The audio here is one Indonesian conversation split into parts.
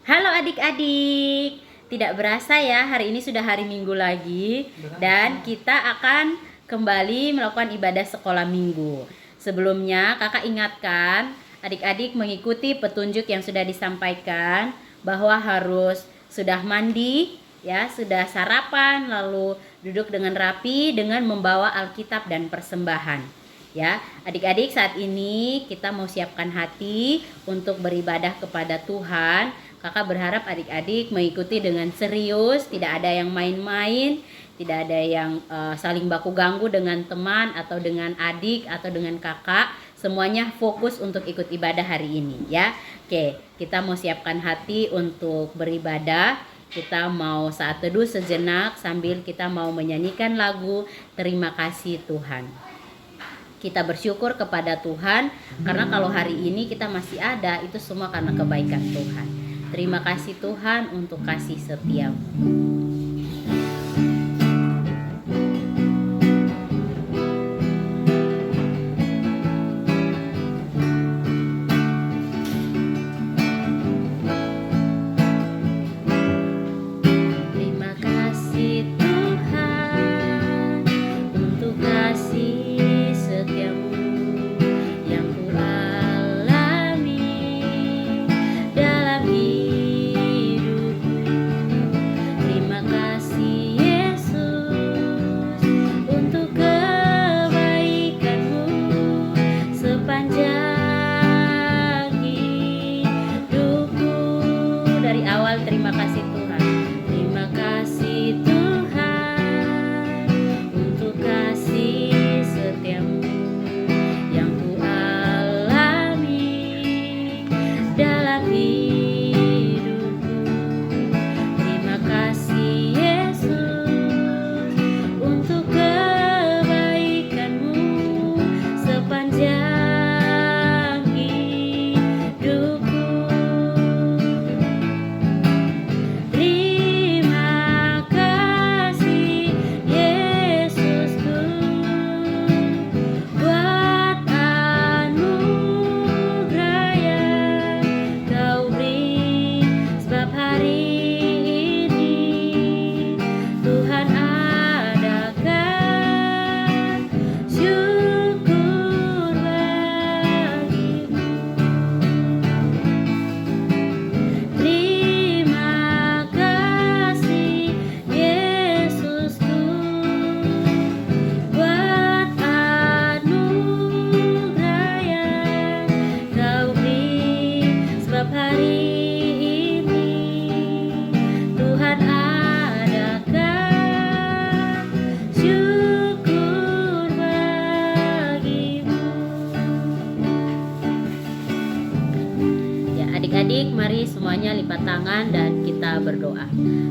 Halo adik-adik, tidak berasa ya hari ini sudah hari Minggu lagi dan kita akan kembali melakukan ibadah sekolah minggu. Sebelumnya kakak ingatkan adik-adik mengikuti petunjuk yang sudah disampaikan bahwa harus sudah mandi, ya, sudah sarapan, lalu duduk dengan rapi dengan membawa Alkitab dan persembahan. Ya, adik-adik saat ini kita mau siapkan hati untuk beribadah kepada Tuhan. Kakak berharap adik-adik mengikuti dengan serius, tidak ada yang main-main, tidak ada yang saling baku ganggu dengan teman atau dengan adik atau dengan kakak. Semuanya fokus untuk ikut ibadah hari ini ya. Oke, kita mau siapkan hati untuk beribadah. Kita mau saat teduh sejenak sambil kita mau menyanyikan lagu Terima Kasih Tuhan. Kita bersyukur kepada Tuhan karena kalau hari ini kita masih ada, itu semua karena kebaikan Tuhan. Terima kasih Tuhan untuk kasih setiamu. Terima kasih Tuhan. Terima kasih Tuhan untuk kasih setiamu yang ku alami dalam hidupku. Terima kasih Yesus untuk kebaikanmu sepanjang hidupku. Adik-adik, mari semuanya lipat tangan dan kita berdoa.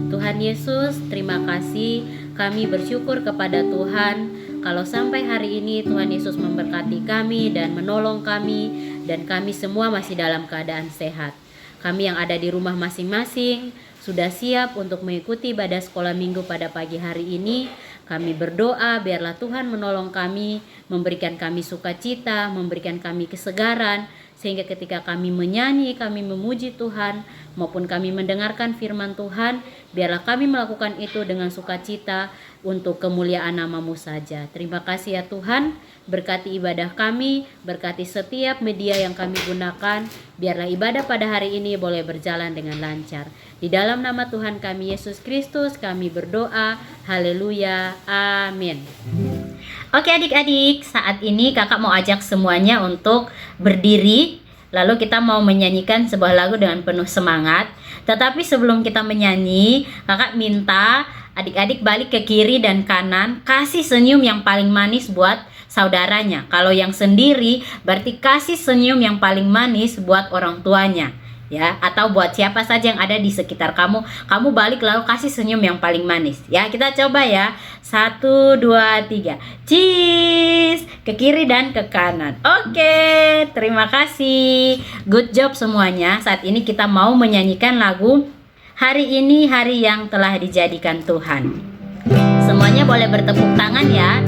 Tuhan Yesus, terima kasih. Kami bersyukur kepada Tuhan kalau sampai hari ini Tuhan Yesus memberkati kami dan menolong kami, dan kami semua masih dalam keadaan sehat. Kami yang ada di rumah masing-masing sudah siap untuk mengikuti ibadah sekolah minggu pada pagi hari ini. Kami berdoa biarlah Tuhan menolong kami, memberikan kami sukacita, memberikan kami kesegaran, sehingga ketika kami menyanyi, kami memuji Tuhan, maupun kami mendengarkan firman Tuhan, biarlah kami melakukan itu dengan sukacita untuk kemuliaan nama-Mu saja. Terima kasih ya Tuhan, berkati ibadah kami, berkati setiap media yang kami gunakan, biarlah ibadah pada hari ini boleh berjalan dengan lancar. Di dalam nama Tuhan kami Yesus Kristus kami berdoa, haleluya, amin. Oke adik-adik, saat ini kakak mau ajak semuanya untuk berdiri. Lalu kita mau menyanyikan sebuah lagu dengan penuh semangat. Tetapi sebelum kita menyanyi, kakak minta adik-adik balik ke kiri dan kanan, kasih senyum yang paling manis buat saudaranya. Kalau yang sendiri berarti kasih senyum yang paling manis buat orang tuanya, ya, atau buat siapa saja yang ada di sekitar kamu. Kamu balik lalu kasih senyum yang paling manis. Ya, kita coba ya. 1, 2, 3. Cheese. Ke kiri dan ke kanan. Oke, terima kasih. Good job semuanya. Saat ini kita mau menyanyikan lagu Hari Ini Hari Yang Telah Dijadikan Tuhan. Semuanya boleh bertepuk tangan ya.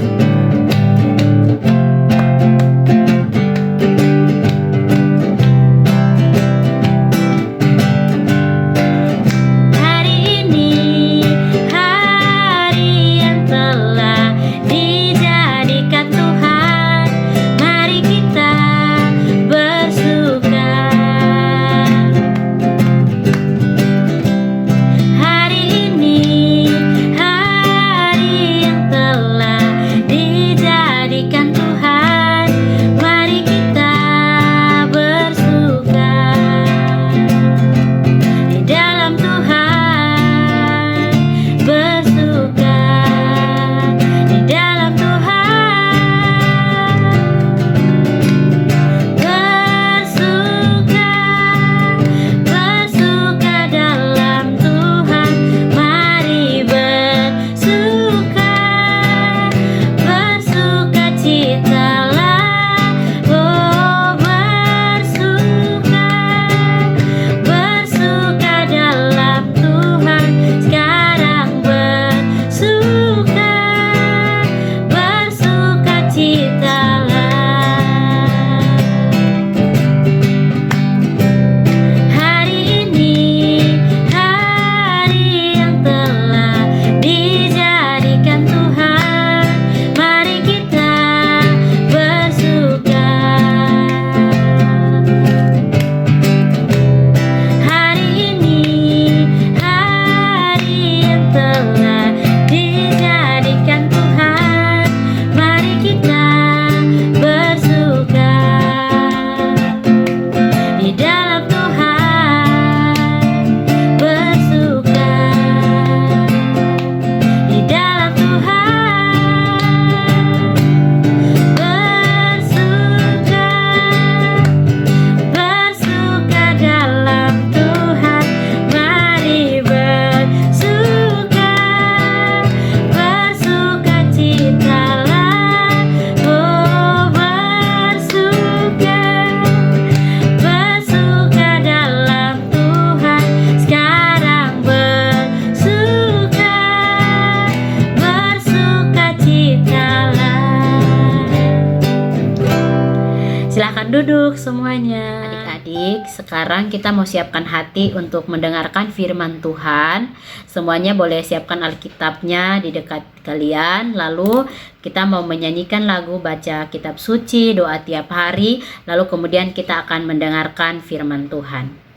Silahkan duduk semuanya. Adik-adik, sekarang kita mau siapkan hati untuk mendengarkan firman Tuhan. Semuanya boleh siapkan Alkitabnya di dekat kalian. Lalu kita mau menyanyikan lagu baca kitab suci, doa tiap hari. Lalu kemudian kita akan mendengarkan firman Tuhan.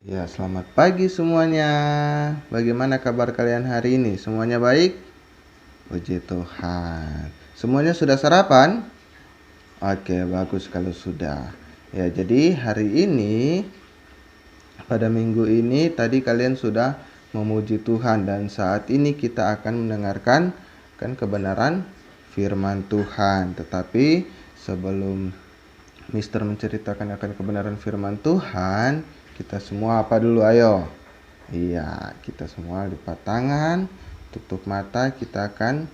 Ya, selamat pagi semuanya. Bagaimana kabar kalian hari ini? Semuanya baik? Puji Tuhan. Semuanya sudah sarapan? Oke, bagus kalau sudah. Ya, jadi hari ini, pada minggu ini, tadi kalian sudah memuji Tuhan. Dan saat ini kita akan mendengarkan kebenaran firman Tuhan. Tetapi sebelum Mister menceritakan akan kebenaran firman Tuhan, kita semua apa dulu, ayo? Iya, kita semua lipat tangan, tutup mata, kita akan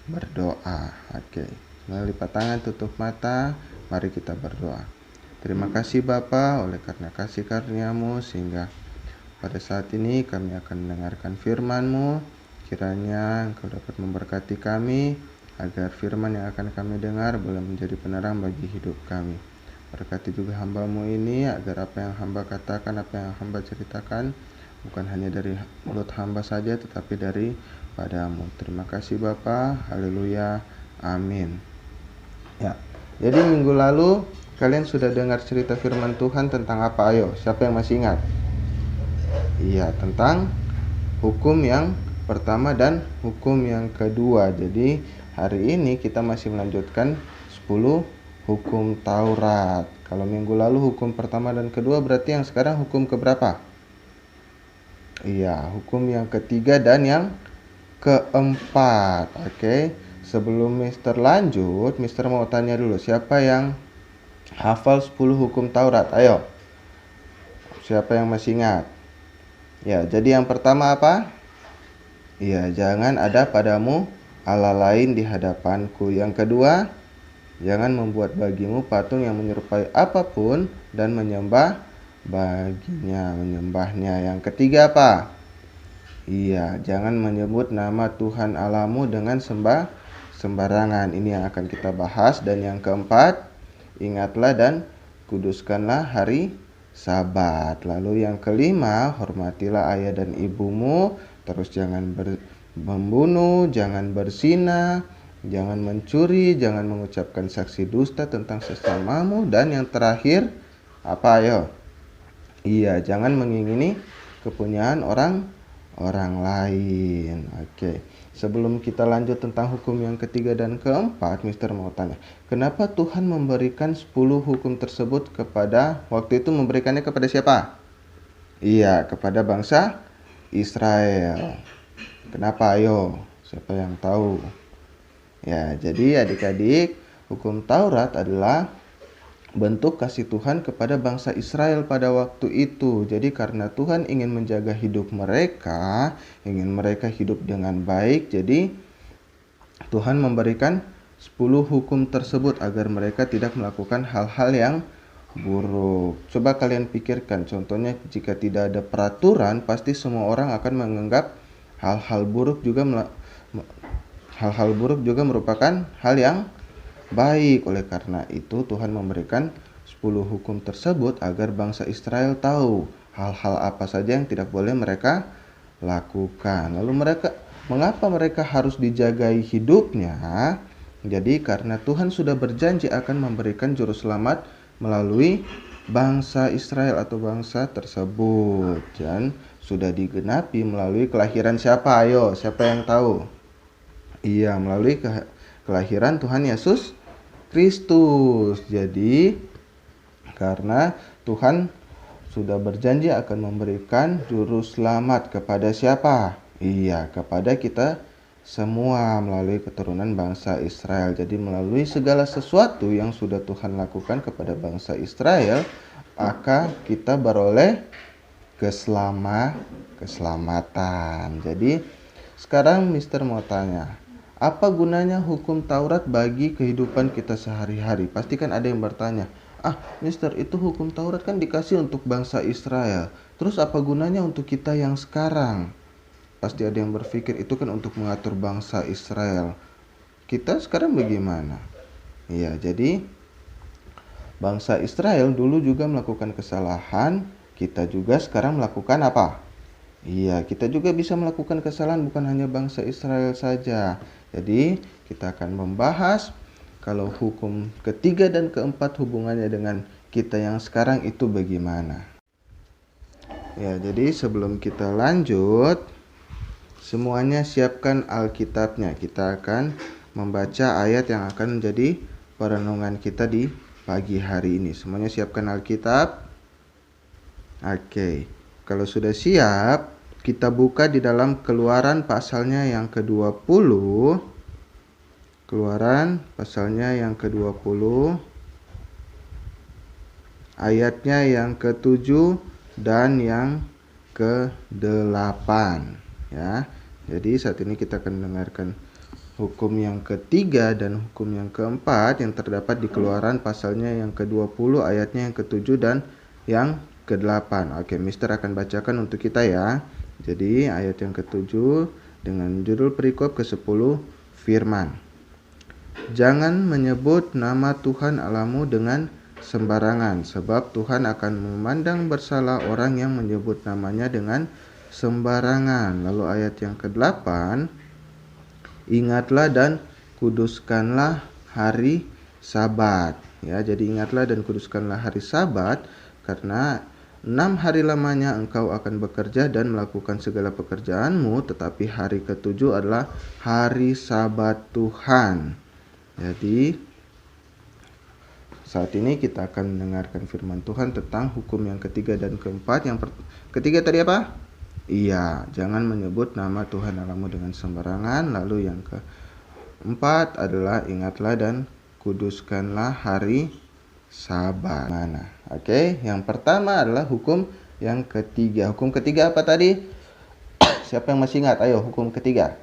berdoa. Oke, semua lipat tangan, tutup mata, mari kita berdoa. Terima kasih Bapa, oleh karena kasih karunia-Mu, sehingga pada saat ini kami akan mendengarkan firman-Mu. Kiranya Engkau dapat memberkati kami, agar firman yang akan kami dengar boleh menjadi penerang bagi hidup kami. Berkati juga hamba-Mu ini, agar apa yang hamba katakan, apa yang hamba ceritakan, bukan hanya dari mulut hamba saja, tetapi dari padamu. Terima kasih Bapa, haleluya, amin. Ya, jadi minggu lalu kalian sudah dengar cerita firman Tuhan tentang apa? Ayo, siapa yang masih ingat? Iya, tentang hukum yang pertama dan hukum yang kedua. Jadi hari ini kita masih melanjutkan 10 hukum Taurat. Kalau minggu lalu hukum pertama dan kedua, berarti yang sekarang hukum keberapa? Iya, hukum yang ketiga dan yang keempat. Oke, sebelum Mister lanjut, Mister mau tanya dulu, siapa yang hafal 10 hukum Taurat? Ayo, siapa yang masih ingat? Ya, jadi yang pertama apa? Iya, jangan ada padamu Allah lain di hadapanku. Yang kedua, jangan membuat bagimu patung yang menyerupai apapun dan menyembahnya. Yang ketiga apa? Iya, jangan menyebut nama Tuhan Allahmu dengan sembarangan. Ini yang akan kita bahas. Dan yang keempat, ingatlah dan kuduskanlah hari Sabat. Lalu yang kelima, hormatilah ayah dan ibumu. Terus jangan membunuh, jangan berzina, jangan mencuri, jangan mengucapkan saksi dusta tentang sesamamu. Dan yang terakhir, apa ayo? Iya, jangan mengingini kepunyaan orang lain. Oke, sebelum kita lanjut tentang hukum yang ketiga dan keempat, Mister mau tanya, kenapa Tuhan memberikan 10 hukum tersebut waktu itu memberikannya kepada siapa? Iya, kepada bangsa Israel. Kenapa? Ayo, siapa yang tahu? Ya, jadi adik-adik, hukum Taurat adalah bentuk kasih Tuhan kepada bangsa Israel pada waktu itu. Jadi karena Tuhan ingin menjaga hidup mereka, ingin mereka hidup dengan baik, jadi Tuhan memberikan 10 hukum tersebut agar mereka tidak melakukan hal-hal yang buruk. Coba kalian pikirkan, contohnya jika tidak ada peraturan, pasti semua orang akan menganggap hal-hal buruk juga merupakan hal yang baik. Oleh karena itu Tuhan memberikan 10 hukum tersebut agar bangsa Israel tahu hal-hal apa saja yang tidak boleh mereka lakukan. Lalu mengapa mereka harus dijagai hidupnya? Jadi karena Tuhan sudah berjanji akan memberikan juru selamat melalui bangsa Israel atau bangsa tersebut. Dan sudah digenapi melalui kelahiran siapa? Ayo, siapa yang tahu? Iya, melalui kelahiran Tuhan Yesus Kristus. Jadi, karena Tuhan sudah berjanji akan memberikan juru selamat kepada siapa? Iya, kepada kita semua melalui keturunan bangsa Israel. Jadi melalui segala sesuatu yang sudah Tuhan lakukan kepada bangsa Israel, maka kita beroleh keselamatan. Jadi sekarang Mister mau tanya, apa gunanya hukum Taurat bagi kehidupan kita sehari-hari? Pastikan ada yang bertanya, Mister, itu hukum Taurat kan dikasih untuk bangsa Israel. Terus apa gunanya untuk kita yang sekarang? Pasti ada yang berpikir itu kan untuk mengatur bangsa Israel. Kita sekarang bagaimana? Iya, jadi bangsa Israel dulu juga melakukan kesalahan. Kita juga sekarang melakukan apa? Iya, kita juga bisa melakukan kesalahan, bukan hanya bangsa Israel saja. Jadi kita akan membahas kalau hukum ketiga dan keempat hubungannya dengan kita yang sekarang itu bagaimana. Ya, jadi sebelum kita lanjut, semuanya siapkan Alkitabnya. Kita akan membaca ayat yang akan menjadi perenungan kita di pagi hari ini. Semuanya siapkan Alkitab. Oke, kalau sudah siap, kita buka di dalam Keluaran pasalnya yang ke-20. Keluaran pasalnya yang ke-20, ayatnya yang ke-7 dan yang ke-8 ya. Jadi saat ini kita akan mendengarkan hukum yang ketiga dan hukum yang keempat yang terdapat di Keluaran pasalnya yang ke-20, ayatnya yang ke-7 dan yang ke-8. Oke, Mister akan bacakan untuk kita ya. Jadi ayat yang ke-7 dengan judul perikop ke-10, firman. Jangan menyebut nama Tuhan Allahmu dengan sembarangan, sebab Tuhan akan memandang bersalah orang yang menyebut namanya dengan sembarangan. Lalu ayat yang ke-8, ingatlah dan kuduskanlah hari Sabat. Ya, jadi ingatlah dan kuduskanlah hari Sabat, karena 6 hari lamanya engkau akan bekerja dan melakukan segala pekerjaanmu, tetapi hari ke-7 adalah hari Sabat Tuhan. Jadi saat ini kita akan mendengarkan firman Tuhan tentang hukum yang ketiga dan keempat. Yang ketiga tadi apa? Iya, jangan menyebut nama Tuhan Allahmu dengan sembarangan. Lalu yang keempat adalah ingatlah dan kuduskanlah hari Sabat. Oke, yang pertama adalah hukum yang ketiga. Hukum ketiga apa tadi? Siapa yang masih ingat? Ayo, hukum ketiga.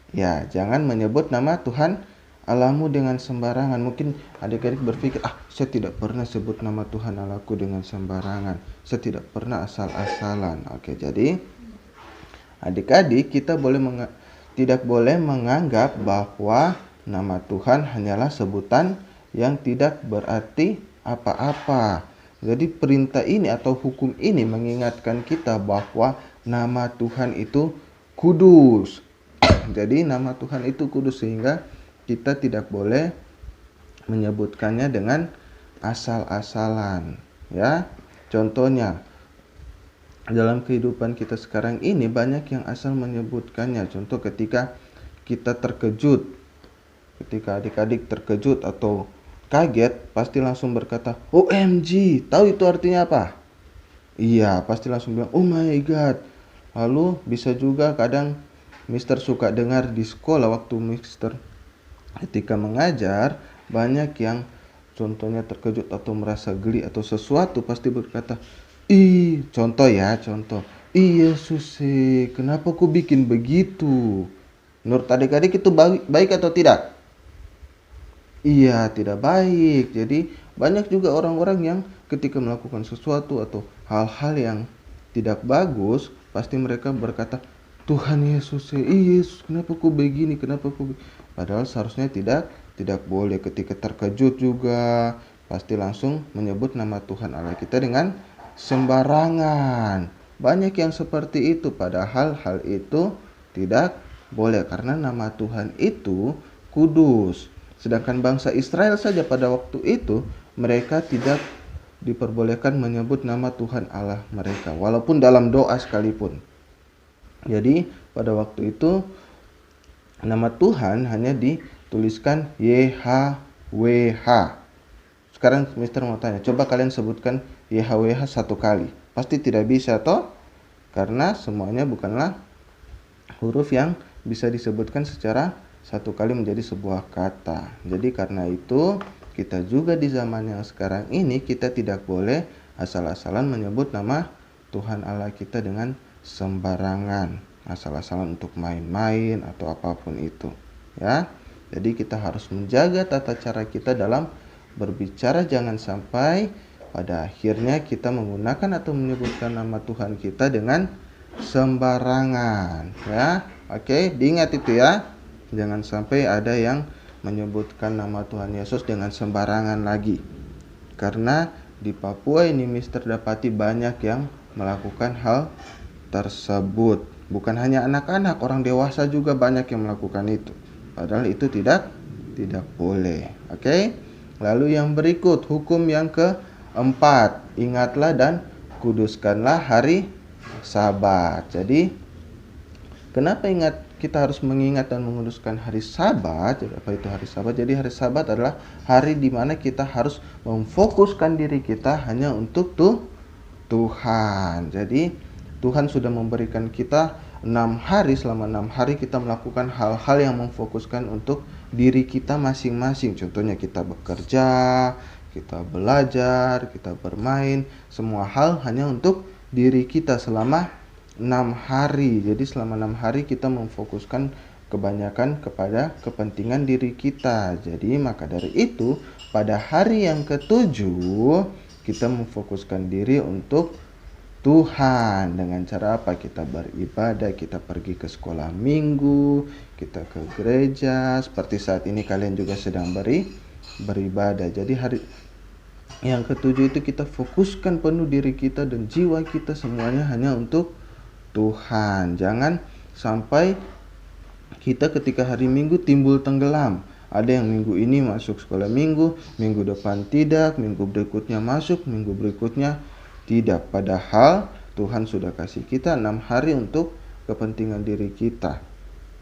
Ya, jangan menyebut nama Tuhan Allahmu dengan sembarangan. Mungkin adik-adik berpikir, saya tidak pernah sebut nama Tuhan Allahku dengan sembarangan. Saya tidak pernah asal-asalan. Oke, jadi adik-adik kita tidak boleh menganggap bahwa nama Tuhan hanyalah sebutan yang tidak berarti apa-apa. Jadi perintah ini atau hukum ini mengingatkan kita bahwa nama Tuhan itu kudus. Jadi nama Tuhan itu kudus, sehingga kita tidak boleh menyebutkannya dengan asal-asalan ya. Contohnya dalam kehidupan kita sekarang ini banyak yang asal menyebutkannya. Contoh ketika kita terkejut, ketika adik-adik terkejut atau kaget, pasti langsung berkata OMG. Tahu itu artinya apa? Iya, pasti langsung bilang oh my god. Lalu bisa juga kadang Mister suka dengar di sekolah waktu Mister ketika mengajar, banyak yang contohnya terkejut atau merasa geli atau sesuatu pasti berkata, contoh, Yesus, kenapa ku bikin begitu? Menurut adik-adik itu baik atau tidak? Iya, tidak baik. Jadi banyak juga orang-orang yang ketika melakukan sesuatu atau hal-hal yang tidak bagus, pasti mereka berkata, Tuhan Yesus, Yesus, kenapa ku begini, padahal seharusnya tidak boleh. Ketika terkejut juga pasti langsung menyebut nama Tuhan Allah kita dengan sembarangan. Banyak yang seperti itu, padahal hal itu tidak boleh karena nama Tuhan itu kudus. Sedangkan bangsa Israel saja pada waktu itu mereka tidak diperbolehkan menyebut nama Tuhan Allah mereka, walaupun dalam doa sekalipun. Jadi pada waktu itu nama Tuhan hanya dituliskan YHWH. Sekarang Mister mau tanya, coba kalian sebutkan YHWH satu kali. Pasti tidak bisa toh? Karena semuanya bukanlah huruf yang bisa disebutkan secara satu kali menjadi sebuah kata. Jadi karena itu kita juga di zaman yang sekarang ini kita tidak boleh asal-asalan menyebut nama Tuhan Allah kita dengan sembarangan, asal-asalan untuk main-main atau apapun itu, ya. Jadi kita harus menjaga tata cara kita dalam berbicara, jangan sampai pada akhirnya kita menggunakan atau menyebutkan nama Tuhan kita dengan sembarangan, ya. Oke, diingat itu ya. Jangan sampai ada yang menyebutkan nama Tuhan Yesus dengan sembarangan lagi. Karena di Papua ini Mister dapati banyak yang melakukan hal tersebut. Bukan hanya anak-anak, orang dewasa juga banyak yang melakukan itu. Padahal itu tidak boleh. Oke? Lalu yang berikut, hukum yang keempat, ingatlah dan kuduskanlah hari Sabat. Jadi kenapa kita harus mengingat dan menguduskan hari Sabat? Jadi apa itu hari Sabat? Jadi hari Sabat adalah hari di mana kita harus memfokuskan diri kita hanya untuk Tuhan. Jadi Tuhan sudah memberikan kita 6 hari, selama 6 hari kita melakukan hal-hal yang memfokuskan untuk diri kita masing-masing. Contohnya kita bekerja, kita belajar, kita bermain, semua hal hanya untuk diri kita selama 6 hari. Jadi selama 6 hari kita memfokuskan kebanyakan kepada kepentingan diri kita. Jadi maka dari itu pada hari yang ketujuh kita memfokuskan diri untuk Tuhan. Dengan cara apa? Kita beribadah, kita pergi ke sekolah minggu, kita ke gereja. Seperti saat ini kalian juga sedang beribadah. Jadi hari yang ketujuh itu kita fokuskan penuh diri kita dan jiwa kita semuanya hanya untuk Tuhan. Jangan sampai kita ketika hari Minggu timbul tenggelam. Ada yang minggu ini masuk sekolah minggu, minggu depan tidak, minggu berikutnya masuk, minggu berikutnya tidak. Padahal Tuhan sudah kasih kita 6 hari untuk kepentingan diri kita.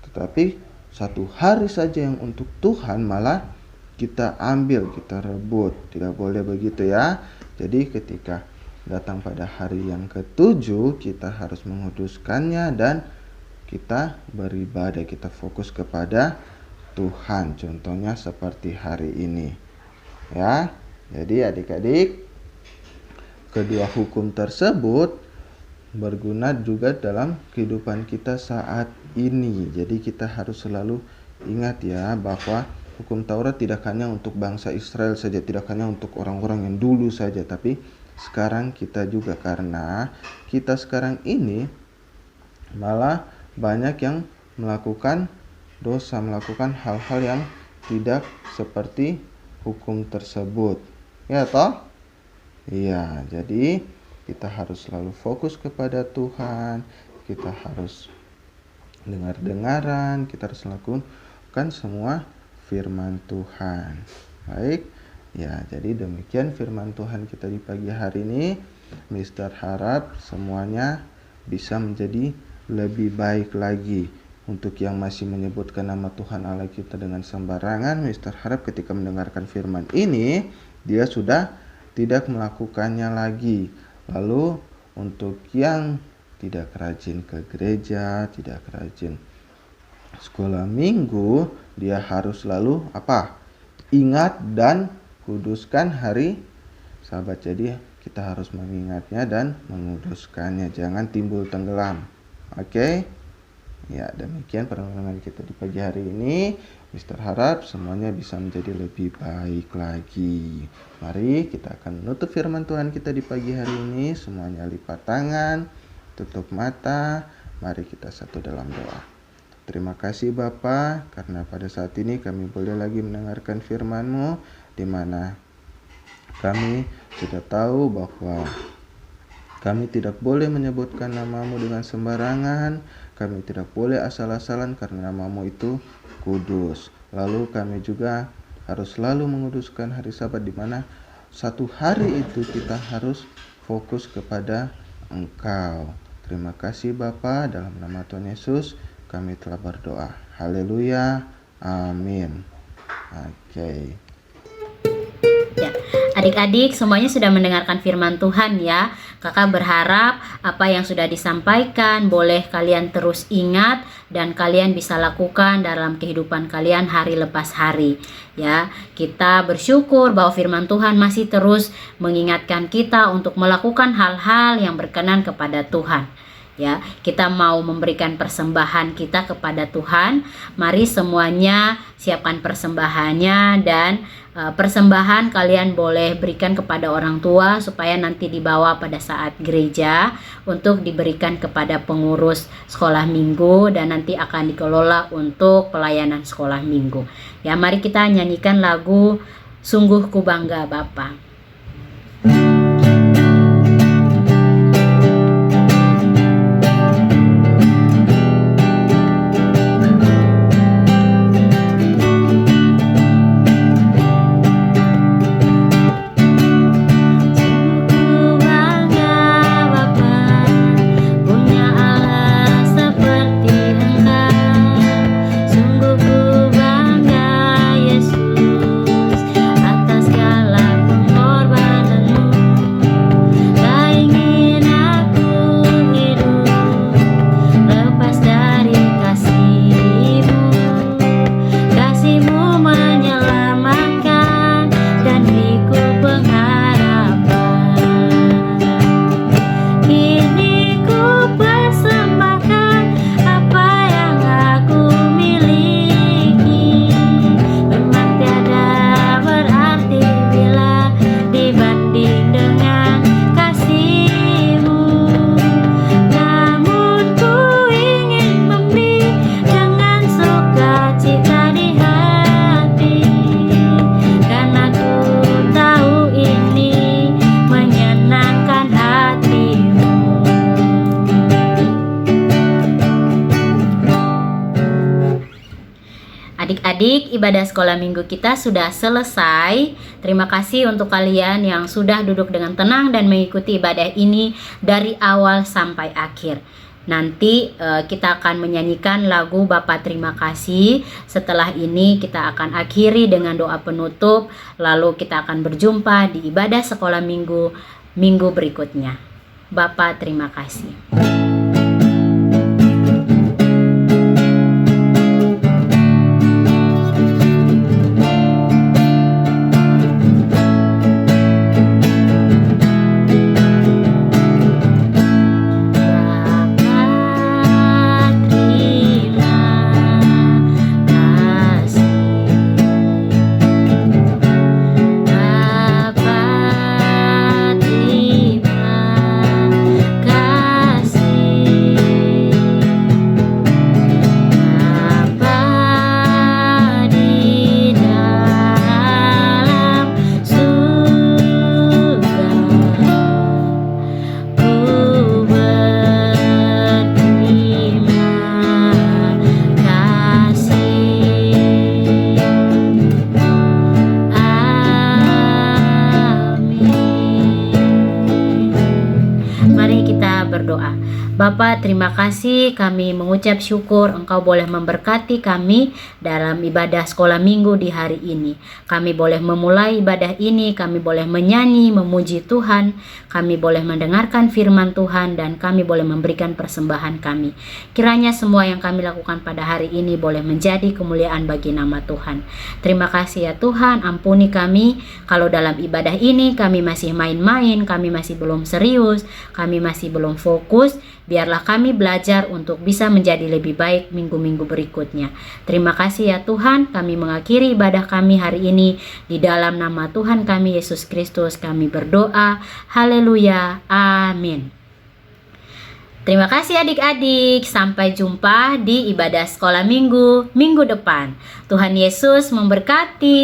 Tetapi 1 hari saja yang untuk Tuhan malah kita ambil, kita rebut. Tidak boleh begitu ya. Jadi ketika datang pada hari yang ketujuh, kita harus menguduskannya dan kita beribadah, kita fokus kepada Tuhan. Contohnya seperti hari ini. Ya. Jadi adik-adik, kedua hukum tersebut berguna juga dalam kehidupan kita saat ini. Jadi kita harus selalu ingat ya bahwa hukum Taurat tidak hanya untuk bangsa Israel saja, tidak hanya untuk orang-orang yang dulu saja, tapi sekarang kita juga, karena kita sekarang ini malah banyak yang melakukan dosa, melakukan hal-hal yang tidak seperti hukum tersebut. Ya toh? Iya, jadi kita harus selalu fokus kepada Tuhan, kita harus dengar-dengaran, kita harus lakukan semua firman Tuhan. Baik, ya jadi demikian firman Tuhan kita di pagi hari ini. Mister harap semuanya bisa menjadi lebih baik lagi. Untuk yang masih menyebutkan nama Tuhan Allah kita dengan sembarangan, Mister harap ketika mendengarkan firman ini, dia sudah tidak melakukannya lagi. Lalu untuk yang tidak rajin ke gereja, tidak rajin sekolah minggu, dia harus selalu apa? Ingat dan kuduskan hari Sabat. Jadi kita harus mengingatnya dan menguduskannya, jangan timbul tenggelam. Oke? Ya, demikian perenungan kita di pagi hari ini. Mister harap semuanya bisa menjadi lebih baik lagi. Mari kita akan menutup firman Tuhan kita di pagi hari ini. Semuanya lipat tangan, tutup mata. Mari kita satu dalam doa. Terima kasih Bapa, karena pada saat ini kami boleh lagi mendengarkan firman-Mu, di mana kami sudah tahu bahwa kami tidak boleh menyebutkan nama-Mu dengan sembarangan. Kami tidak boleh asal-asalan karena nama-Mu itu kudus. Lalu kami juga harus selalu menguduskan hari Sabat, di mana satu hari itu kita harus fokus kepada Engkau. Terima kasih Bapa, dalam nama Tuhan Yesus kami telah berdoa. Haleluya. Amin. Oke. Ya, adik-adik semuanya sudah mendengarkan firman Tuhan ya. Kakak berharap apa yang sudah disampaikan boleh kalian terus ingat dan kalian bisa lakukan dalam kehidupan kalian hari lepas hari. Ya, kita bersyukur bahwa firman Tuhan masih terus mengingatkan kita untuk melakukan hal-hal yang berkenan kepada Tuhan. Ya, kita mau memberikan persembahan kita kepada Tuhan. Mari semuanya siapkan persembahannya dan persembahan kalian boleh berikan kepada orang tua supaya nanti dibawa pada saat gereja untuk diberikan kepada pengurus sekolah minggu dan nanti akan dikelola untuk pelayanan sekolah minggu. Ya, mari kita nyanyikan lagu Sungguh Ku Bangga Bapa. Adik-adik, ibadah sekolah minggu kita sudah selesai. Terima kasih untuk kalian yang sudah duduk dengan tenang dan mengikuti ibadah ini dari awal sampai akhir. Nanti kita akan menyanyikan lagu Bapa Terima Kasih. Setelah ini kita akan akhiri dengan doa penutup. Lalu kita akan berjumpa di ibadah sekolah minggu berikutnya. Bapa Terima Kasih. Berdoa. Bapa, terima kasih, kami mengucap syukur Engkau boleh memberkati kami dalam ibadah sekolah minggu di hari ini. Kami boleh memulai ibadah ini, kami boleh menyanyi, memuji Tuhan, kami boleh mendengarkan firman Tuhan, dan kami boleh memberikan persembahan kami. Kiranya semua yang kami lakukan pada hari ini boleh menjadi kemuliaan bagi nama Tuhan. Terima kasih ya Tuhan, ampuni kami kalau dalam ibadah ini kami masih main-main, kami masih belum serius, kami masih belum fokus. Biarlah kami belajar untuk bisa menjadi lebih baik minggu-minggu berikutnya. Terima kasih ya Tuhan, kami mengakhiri ibadah kami hari ini. Di dalam nama Tuhan kami Yesus Kristus kami berdoa. Haleluya. Amin. Terima kasih adik-adik. Sampai jumpa di ibadah sekolah minggu depan. Tuhan Yesus memberkati.